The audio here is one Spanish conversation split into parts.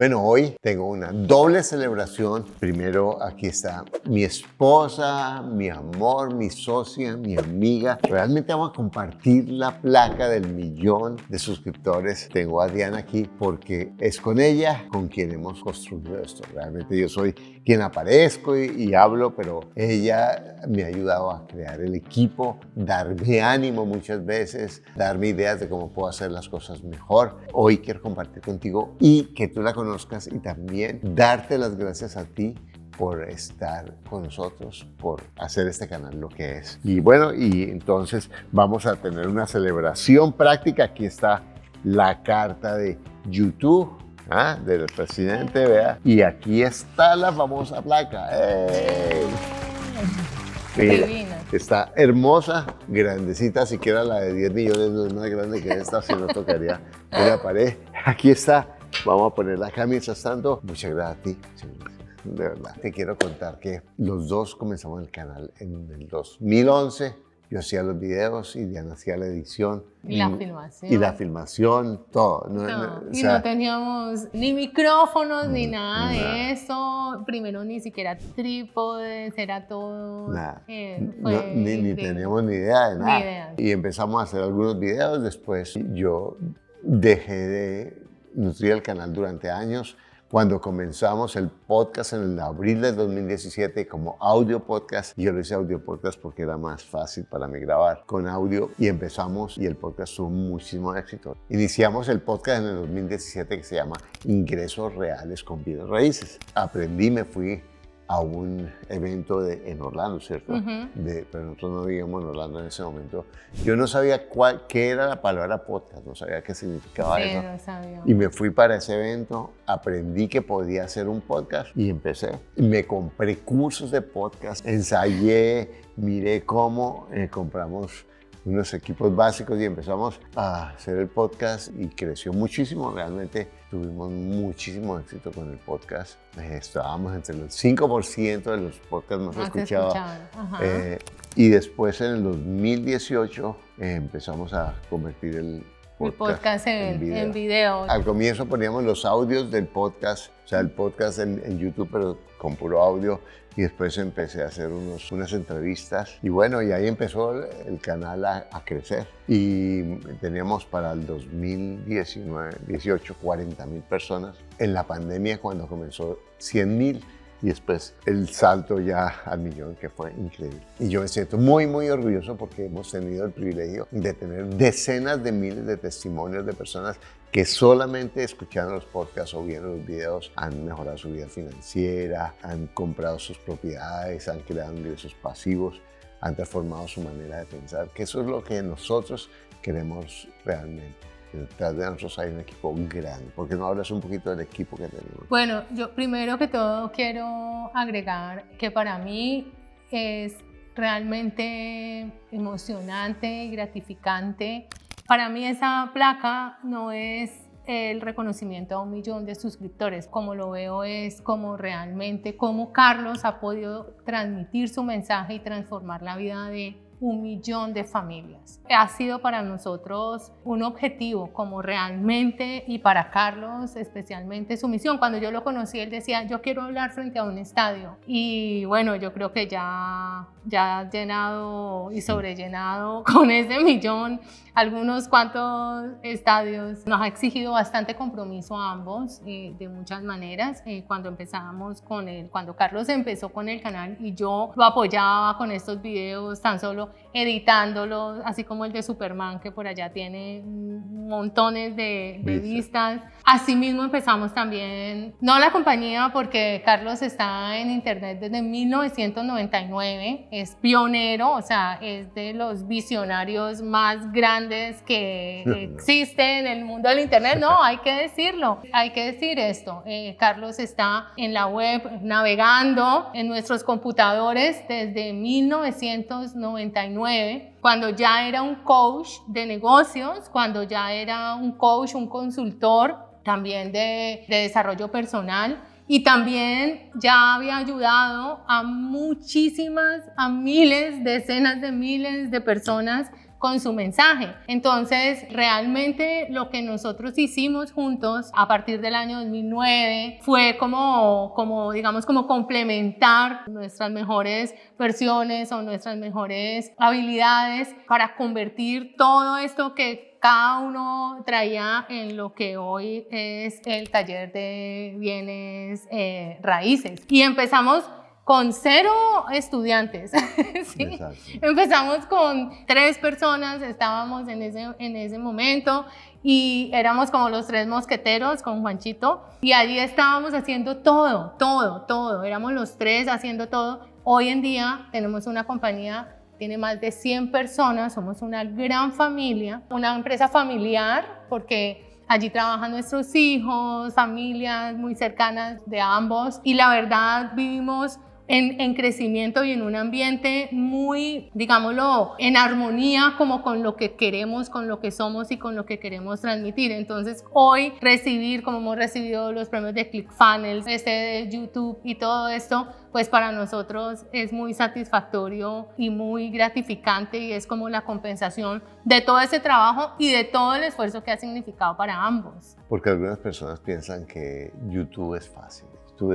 Bueno, hoy tengo una doble celebración. Primero, aquí está mi esposa, mi amor, mi socia, mi amiga. Realmente vamos a compartir la placa del 1.000.000 de suscriptores. Tengo a Diana aquí porque es con ella con quien hemos construido esto. Realmente yo soy quien aparezco y hablo, pero ella me ha ayudado a crear el equipo, darme ánimo muchas veces, darme ideas de cómo puedo hacer las cosas mejor. Hoy quiero compartir contigo y que tú la conozcas y también darte las gracias a ti por estar con nosotros, por hacer este canal lo que es. Y bueno, y entonces vamos a tener una celebración práctica. Aquí está la carta de YouTube del presidente, vea. Y aquí está la famosa placa. ¡Ey! Mira, está hermosa, grandecita, siquiera la de 10 millones no es más grande que esta, si no tocaría una pared. Aquí está. Vamos a ponerla acá mientras tanto. Muchas gracias a ti. De verdad, te quiero contar que los dos comenzamos el canal en el 2011. Yo hacía los videos y Diana hacía la edición. Y la filmación. Y la filmación, todo. Y no teníamos ni micrófonos ni nada de eso. Primero ni siquiera trípodes, era todo. Nada. Ni teníamos ni idea de nada. Ni idea. Y empezamos a hacer algunos videos. Después yo dejé de nutrir el canal durante años. Cuando comenzamos el podcast en el abril del 2017 como audio podcast, yo lo hice audio podcast porque era más fácil para mí grabar con audio y empezamos y el podcast tuvo muchísimo éxito. Iniciamos el podcast en el 2017 que se llama Ingresos Reales con Bienes Raíces. Aprendí, me fui a un evento en Orlando, ¿cierto? Pero nosotros no vivíamos en Orlando en ese momento. Yo no sabía qué era la palabra podcast, no sabía qué significaba eso. No sabía. Y me fui para ese evento, aprendí que podía hacer un podcast y empecé. Me compré cursos de podcast, ensayé, miré cómo compramos unos equipos básicos y empezamos a hacer el podcast y creció muchísimo. Realmente tuvimos muchísimo éxito con el podcast. Estábamos entre el 5% de los podcasts más escuchados. Y después en el 2018 empezamos a convertir el podcast en video. Al comienzo poníamos los audios del podcast, o sea, el podcast en YouTube, pero con puro audio. Y después empecé a hacer unas entrevistas. Y bueno, y ahí empezó el canal a crecer. Y teníamos para el 2018 40.000 personas. En la pandemia, cuando comenzó, 100.000. Y después el salto ya al 1.000.000, que fue increíble. Y yo me siento muy, muy orgulloso porque hemos tenido el privilegio de tener decenas de miles de testimonios de personas que solamente escuchando los podcasts o viendo los videos han mejorado su vida financiera, han comprado sus propiedades, han creado ingresos pasivos, han transformado su manera de pensar, que eso es lo que nosotros queremos realmente. Detrás de nosotros hay un equipo grande. ¿Por qué no hablas un poquito del equipo que tenemos? Bueno, yo primero que todo quiero agregar que para mí es realmente emocionante y gratificante. Para mí esa placa no es el reconocimiento a 1.000.000 de suscriptores, como lo veo es como realmente cómo Carlos ha podido transmitir su mensaje y transformar la vida de 1.000.000 de familias. Ha sido para nosotros un objetivo como realmente, y para Carlos especialmente, su misión. Cuando yo lo conocí, él decía, yo quiero hablar frente a un estadio. Y bueno, yo creo que ya ha llenado y sobrellenado con ese 1.000.000 algunos cuantos estadios. Nos ha exigido bastante compromiso a ambos de muchas maneras. Cuando Carlos empezó con el canal y yo lo apoyaba con estos videos, tan solo editándolos, así como el de Superman, que por allá tiene montones de vistas. Asimismo empezamos también, no la compañía, porque Carlos está en internet desde 1999, es pionero, o sea, es de los visionarios más grandes que existen en el mundo del internet. No, hay que decirlo, hay que decir esto. Carlos está en la web navegando en nuestros computadores desde 1999, cuando ya era un coach de negocios, cuando ya era un coach, un consultor también de desarrollo personal, y también ya había ayudado a muchísimas, a miles, decenas de miles de personas con su mensaje. Entonces, realmente lo que nosotros hicimos juntos a partir del año 2009 fue digamos, como complementar nuestras mejores versiones o nuestras mejores habilidades para convertir todo esto que cada uno traía en lo que hoy es el taller de bienes raíces. Y empezamos con 0 estudiantes, ¿sí? Empezamos con 3 personas, estábamos en ese momento y éramos como los 3 mosqueteros con Juanchito y allí estábamos haciendo todo, éramos los 3 haciendo todo. Hoy en día tenemos una compañía, tiene más de 100 personas, somos una gran familia, una empresa familiar porque allí trabajan nuestros hijos, familias muy cercanas de ambos y la verdad vivimos en crecimiento y en un ambiente muy, digámoslo, en armonía como con lo que queremos, con lo que somos y con lo que queremos transmitir. Entonces hoy como hemos recibido los premios de ClickFunnels, de YouTube y todo esto, pues para nosotros es muy satisfactorio y muy gratificante y es como la compensación de todo ese trabajo y de todo el esfuerzo que ha significado para ambos. Porque algunas personas piensan que YouTube es fácil, YouTube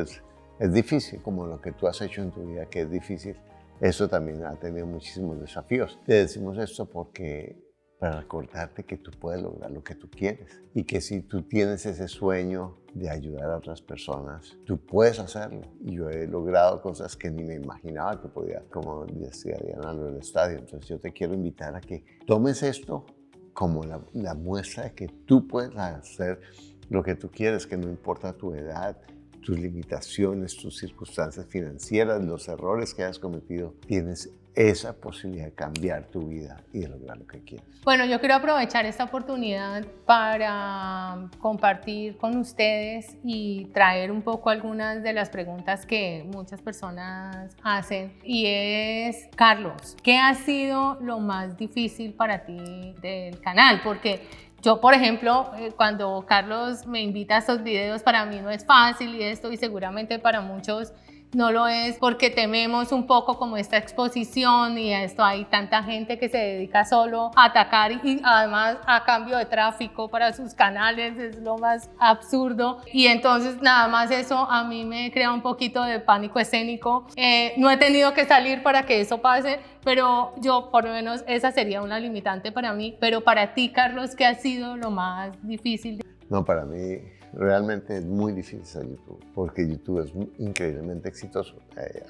es difícil, como lo que tú has hecho en tu vida, que es difícil. Eso también ha tenido muchísimos desafíos. Te decimos esto para recordarte que tú puedes lograr lo que tú quieres y que si tú tienes ese sueño de ayudar a otras personas, tú puedes hacerlo. Y yo he logrado cosas que ni me imaginaba que podía, como decía Diana en el estadio. Entonces yo te quiero invitar a que tomes esto como la muestra de que tú puedes hacer lo que tú quieres, que no importa tu edad, tus limitaciones, tus circunstancias financieras, los errores que hayas cometido, tienes esa posibilidad de cambiar tu vida y de lograr lo que quieres. Bueno, yo quiero aprovechar esta oportunidad para compartir con ustedes y traer un poco algunas de las preguntas que muchas personas hacen. Y es, Carlos, ¿qué ha sido lo más difícil para ti del canal? Porque yo, por ejemplo, cuando Carlos me invita a estos videos, para mí no es fácil y seguramente para muchos no lo es porque tememos un poco como esta exposición y a esto hay tanta gente que se dedica solo a atacar y además a cambio de tráfico para sus canales, es lo más absurdo y entonces nada más eso a mí me crea un poquito de pánico escénico. No he tenido que salir para que eso pase, pero yo por lo menos esa sería una limitante para mí, pero para ti, Carlos, ¿qué ha sido lo más difícil? No, para mí realmente es muy difícil a YouTube, porque YouTube es increíblemente exitoso.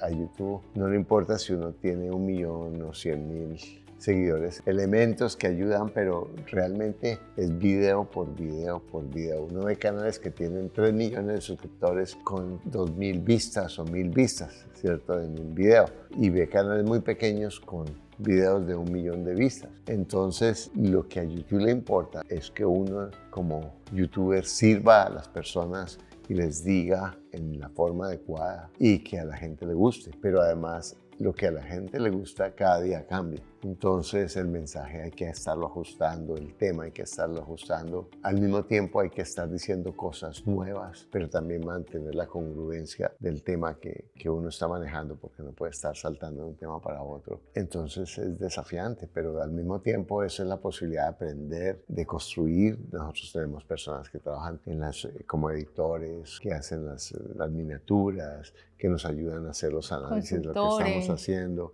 A YouTube no le importa si uno tiene 1 millón o 100,000 seguidores, elementos que ayudan, pero realmente es video por video por video. Uno ve canales que tienen 3 millones de suscriptores con 2,000 vistas o 1,000 vistas, ¿cierto? En un video. Y ve canales muy pequeños con videos de 1 millón de vistas. Entonces, lo que a YouTube le importa es que uno como youtuber sirva a las personas y les diga en la forma adecuada y que a la gente le guste. Pero además, lo que a la gente le gusta cada día cambia. Entonces el mensaje hay que estarlo ajustando, el tema hay que estarlo ajustando. Al mismo tiempo hay que estar diciendo cosas nuevas, pero también mantener la congruencia del tema que uno está manejando, porque no puede estar saltando de un tema para otro. Entonces es desafiante, pero al mismo tiempo esa es la posibilidad de aprender, de construir. Nosotros tenemos personas que trabajan como editores, que hacen las miniaturas, que nos ayudan a hacer los análisis de lo que estamos haciendo,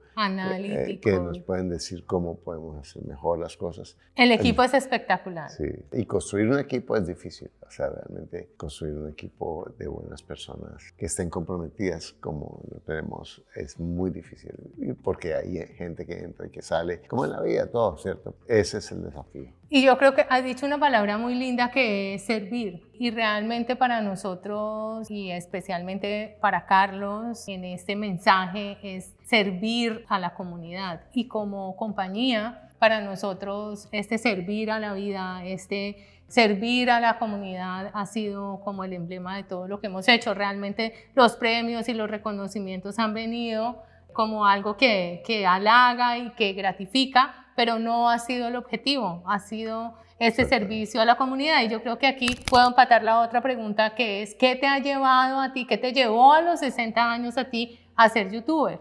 que nos pueden decir cómo podemos hacer mejor las cosas. El equipo es espectacular. Sí, y construir un equipo es difícil, o sea, realmente construir un equipo de buenas personas que estén comprometidas como lo tenemos es muy difícil, porque hay gente que entra y que sale, como en la vida, todo, ¿cierto? Ese es el desafío. Y yo creo que has dicho una palabra muy linda que es servir. Y realmente para nosotros y especialmente para Carlos en este mensaje es servir a la comunidad. Y como compañía, para nosotros este servir a la vida, este servir a la comunidad ha sido como el emblema de todo lo que hemos hecho. Realmente los premios y los reconocimientos han venido como algo que halaga y que gratifica, pero no ha sido el objetivo, ha sido ese servicio a la comunidad. Y yo creo que aquí puedo empatar la otra pregunta, que es ¿qué te ha llevado a ti, qué te llevó a los 60 años a ti a ser youtuber?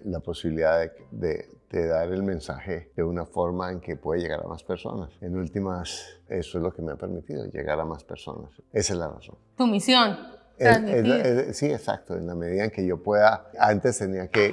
La posibilidad de de dar el mensaje de una forma en que puede llegar a más personas. En últimas, eso es lo que me ha permitido llegar a más personas. Esa es la razón. Tu misión. Transmitir. Sí, exacto. En la medida en que yo pueda. Antes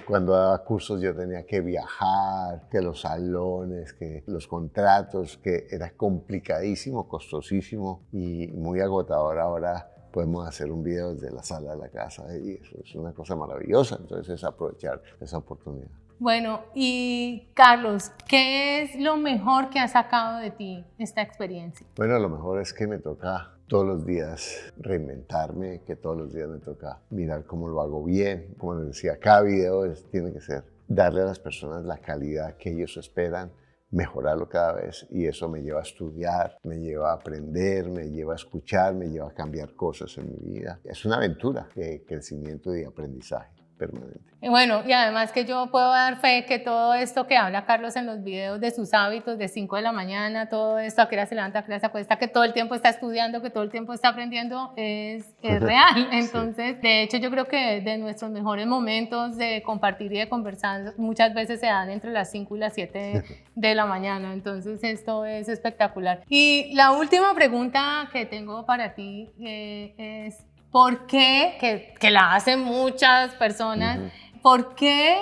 cuando daba cursos, yo tenía que viajar, que los salones, que los contratos, que era complicadísimo, costosísimo y muy agotador. Ahora podemos hacer un video desde la sala de la casa y eso es una cosa maravillosa. Entonces es aprovechar esa oportunidad. Bueno, y Carlos, ¿qué es lo mejor que has sacado de ti esta experiencia? Bueno, lo mejor es que me toca todos los días reinventarme, que todos los días me toca mirar cómo lo hago bien. Como les decía, cada video tiene que ser darle a las personas la calidad que ellos esperan, mejorarlo cada vez, y eso me lleva a estudiar, me lleva a aprender, me lleva a escuchar, me lleva a cambiar cosas en mi vida. Es una aventura de crecimiento y aprendizaje permanente. Bueno, y además que yo puedo dar fe que todo esto que habla Carlos en los videos de sus hábitos de 5 de la mañana, todo esto, a qué hora se levanta, a qué hora se acuesta, que todo el tiempo está estudiando, que todo el tiempo está aprendiendo, es real. Entonces, sí. De hecho, yo creo que de nuestros mejores momentos de compartir y de conversar muchas veces se dan entre las 5 y las 7 de la mañana. Entonces, esto es espectacular. Y la última pregunta que tengo para ti es, ¿por qué? Que la hacen muchas personas. ¿Por qué,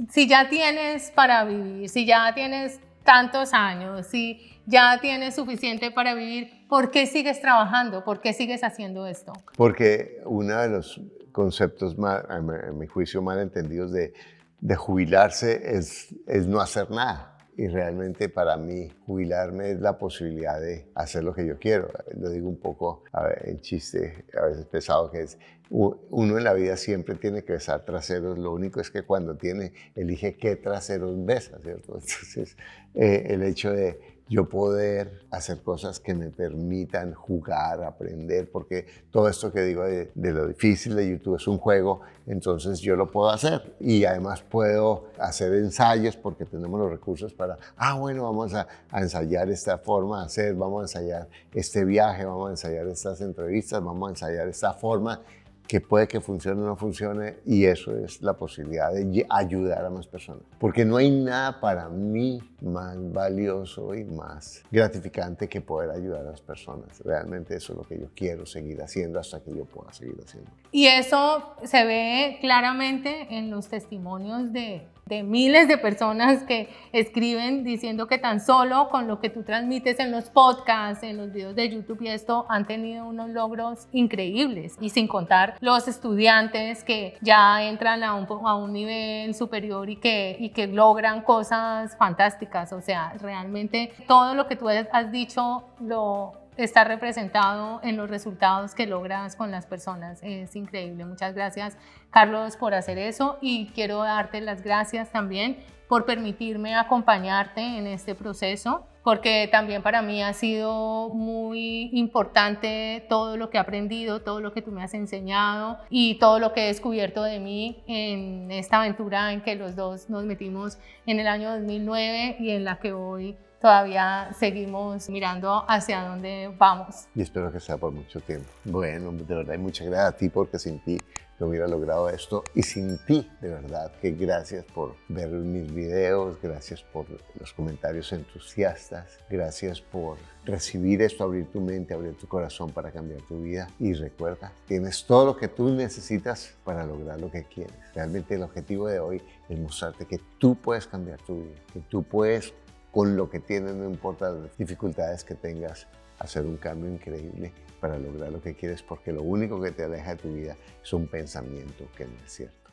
si ya tienes para vivir, si ya tienes tantos años, si ya tienes suficiente para vivir, ¿por qué sigues trabajando? ¿Por qué sigues haciendo esto? Porque uno de los conceptos, en mi juicio, mal entendidos de jubilarse es no hacer nada. Y realmente para mí jubilarme es la posibilidad de hacer lo que yo quiero. Lo digo un poco en chiste, a veces pesado, que es uno en la vida siempre tiene que besar traseros. Lo único es que cuando elige qué traseros besa, ¿cierto? Entonces el hecho de yo poder hacer cosas que me permitan jugar, aprender, porque todo esto que digo de lo difícil de YouTube es un juego, entonces yo lo puedo hacer. Y además puedo hacer ensayos porque tenemos los recursos para, bueno, vamos a ensayar esta forma de hacer, vamos a ensayar este viaje, vamos a ensayar estas entrevistas, vamos a ensayar esta forma que puede que funcione o no funcione, y eso es la posibilidad de ayudar a más personas. Porque no hay nada para mí más valioso y más gratificante que poder ayudar a las personas. Realmente eso es lo que yo quiero seguir haciendo hasta que yo pueda seguir haciendo. Y eso se ve claramente en los testimonios de miles de personas que escriben diciendo que tan solo con lo que tú transmites en los podcasts, en los videos de YouTube y esto, han tenido unos logros increíbles. Y sin contar los estudiantes que ya entran a un nivel superior y que logran cosas fantásticas. O sea, realmente todo lo que tú has dicho está representado en los resultados que logras con las personas. Es increíble. Muchas gracias, Carlos, por hacer eso, y quiero darte las gracias también por permitirme acompañarte en este proceso, porque también para mí ha sido muy importante todo lo que he aprendido, todo lo que tú me has enseñado y todo lo que he descubierto de mí en esta aventura en que los dos nos metimos en el año 2009 y en la que hoy todavía seguimos mirando hacia dónde vamos. Y espero que sea por mucho tiempo. Bueno, de verdad, muchas gracias a ti, porque sin ti no hubiera logrado esto. Y sin ti, de verdad, que gracias por ver mis videos, gracias por los comentarios entusiastas, gracias por recibir esto, abrir tu mente, abrir tu corazón para cambiar tu vida. Y recuerda, tienes todo lo que tú necesitas para lograr lo que quieres. Realmente el objetivo de hoy es mostrarte que tú puedes cambiar tu vida, que tú puedes, con lo que tienes, no importa las dificultades que tengas, hacer un cambio increíble para lograr lo que quieres, porque lo único que te aleja de tu vida es un pensamiento que no es cierto.